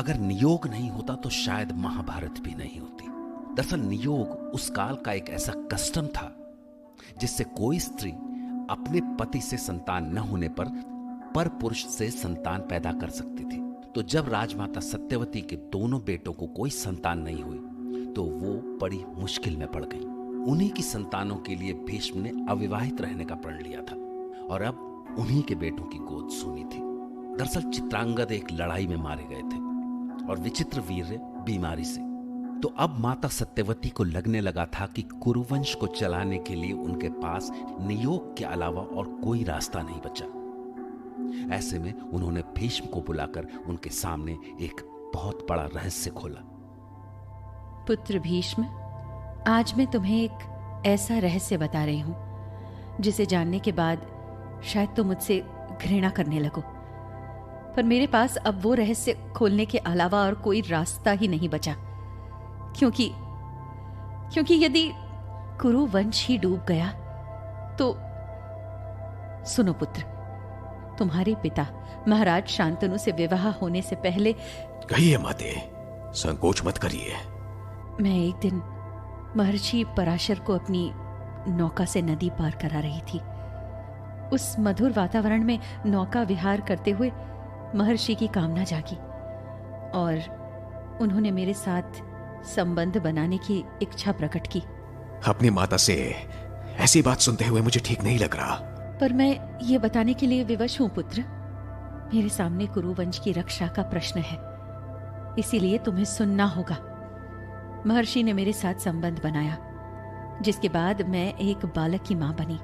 अगर नियोग नहीं होता तो शायद महाभारत भी नहीं होती। दरअसल नियोग उस काल का एक ऐसा कस्टम था जिससे कोई स्त्री अपने पति से संतान न होने पर पुरुष से संतान पैदा कर सकती थी। तो जब राजमाता सत्यवती के दोनों बेटों को कोई संतान नहीं हुई तो वो बड़ी मुश्किल में पड़ गई। उन्हीं की संतानों के लिए भीष्म ने अविवाहित रहने का प्रण लिया था और अब उन्हीं के बेटों की गोद सुनी थी। दरअसल चित्रांगद एक लड़ाई में मारे गए थे और विचित्रवीर्य बीमारी से। तो अब माता सत्यवती को लगने लगा था कि कुरुवंश को चलाने के लिए उनके पास नियोग के अलावा और कोई रास्ता नहीं बचा। ऐसे में उन्होंने भीष्म को बुलाकर उनके सामने एक बहुत बड़ा रहस्य खोला। पुत्र भीष्म, आज मैं तुम्हें एक ऐसा रहस्य बता रही हूं जिसे जानने के बाद शायद तुम मुझसे घृणा करने लगो, पर मेरे पास अब वो रहस्य खोलने के अलावा और कोई रास्ता ही नहीं बचा। क्योंकि यदि कुरु वंश ही डूब गया तो सुनो पुत्र, तुम्हारे पिता महाराज शांतनु से विवाह होने से पहले। कहिए माते, संकोच मत करिए। मैं एक दिन महर्षि पराशर को अपनी नौका से नदी पार करा रही थी। उस मधुर वातावरण में नौका विहार करते हुए महर्षि की कामना जागी और उन्होंने मेरे साथ संबंध बनाने की इच्छा प्रकट की। अपनी माता से ऐसी बात सुनते हुए मुझे ठीक नहीं लग रहा। पर मैं ये बताने के लिए विवश हूं पुत्र। मेरे सामने कुरुवंश की रक्षा का प्रश्न है, इसीलिए तुम्हें सुनना होगा। महर्षि ने मेरे साथ संबंध बनाया, जिसके बाद मैं एक बालक की मां बनी।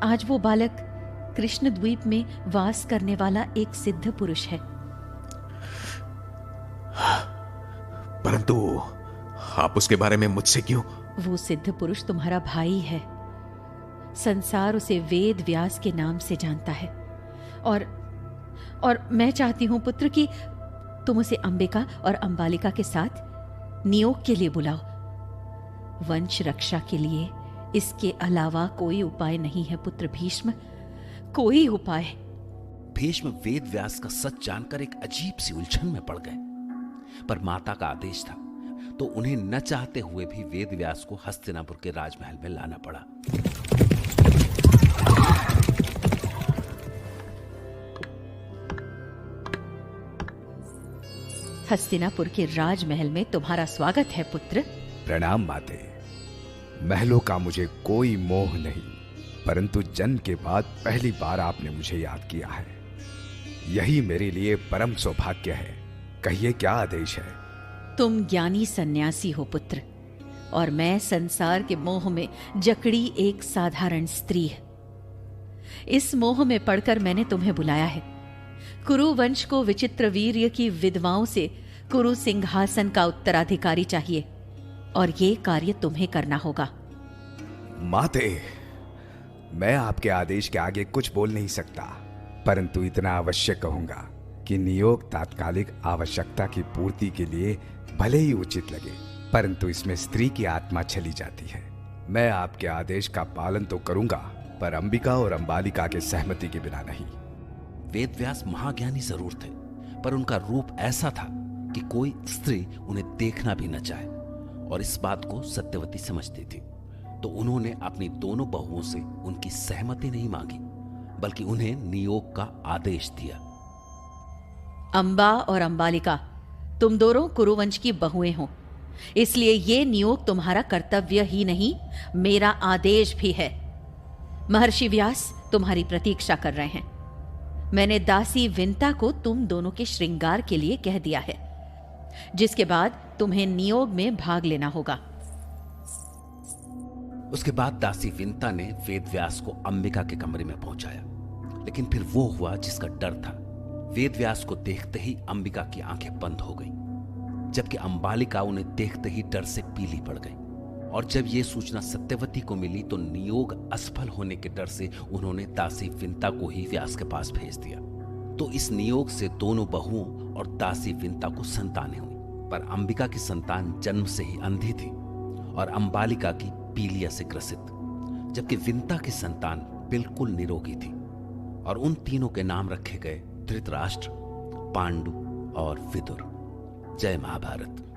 आज वो बालक कृष्ण द्वीप में वास करने वाला एक सिद्ध पुरुष है। परंतु आप उसके बारे में मुझसे क्यों? वो सिद्ध पुरुष तुम्हारा भाई है। संसार उसे वेद व्यास के नाम से जानता है और मैं चाहती हूं पुत्र कि तुम उसे अंबिका और अंबालिका के साथ नियोग के लिए बुलाओ। वंश रक्षा के लिए इसके अलावा कोई उपाय नहीं है पुत्र भीष्म, कोई उपाय। भीष्म वेद व्यास का सच जानकर एक अजीब सी उलझन में पड़ गए, पर माता का आदेश था तो उन्हें न चाहते हुए भी वेद व्यास को हस्तिनापुर के राजमहल में लाना पड़ा। हस्तिनापुर के राजमहल में तुम्हारा स्वागत है पुत्र। प्रणाम माते। महलों का मुझे कोई मोह नहीं, परंतु जन्म के बाद पहली बार आपने मुझे याद किया है। यही मेरे लिए परम सौभाग्य है। कहिए क्या आदेश है? तुम ज्ञानी सन्यासी हो पुत्र, और मैं संसार के मोह में जकड़ी एक साधारण स्त्री है। इस मोह में पड़कर मैंने तुम्हें बुलाया है। कुरु वंश को विचित्र वीर्य की विधवाओं से कुरु सिंहासन का उत्तराधिकारी चाहिए, और ये कार्य तुम्हें करना होगा। माते, मैं आपके आदेश के आगे कुछ बोल नहीं सकता, परंतु इतना अवश्य कहूंगा कि नियोग तात्कालिक आवश्यकता की पूर्ति के लिए भले ही उचित लगे, परंतु इसमें स्त्री की आत्मा चली जाती है। मैं आपके आदेश का पालन तो करूंगा, पर अंबिका और अंबालिका के सहमति के बिना नहीं। वेदव्यास महाज्ञानी जरूर थे, पर उनका रूप ऐसा था कि कोई स्त्री उन्हें देखना भी न चाहे, और इस बात को सत्यवती समझती थी। तो उन्होंने अपनी दोनों बहुओं से उनकी सहमति नहीं मांगी, बल्कि उन्हें नियोग का आदेश दिया। अंबा और अंबालिका, तुम दोनों कुरुवंश की बहुएं हो, इसलिए ये नियोग तुम्हारा कर्तव्य ही नहीं, मेरा आदेश भी है। महर्षि व्यास तुम्हारी प्रतीक्षा कर रहे हैं। मैंने दासी विंता को तुम दोनों के श्रृंगार के लिए कह दिया है, जिसके बाद तुम्हें नियोग में भाग लेना होगा। उसके बाद दासी विंता ने वेदव्यास को अंबिका के कमरे में पहुंचाया, लेकिन फिर वो हुआ जिसका डर था। वेदव्यास को देखते ही अंबिका की आंखें बंद हो गईं, जबकि अंबालिका उन्हें देखते ही डर से पीली पड़ गई। और जब यह सूचना सत्यवती को मिली तो नियोग असफल होने के डर से उन्होंने दासी विंता को ही व्यास के पास भेज दिया। तो इस नियोग से दोनों बहुओं और दासी विंता को संतानें हुई, पर अंबिका की संतान जन्म से ही अंधी थी और अंबालिका की पीलिया से ग्रसित, जबकि विंता की संतान बिल्कुल निरोगी थी। और उन तीनों के नाम रखे गए धृतराष्ट्र, पांडु और विदुर। जय महाभारत।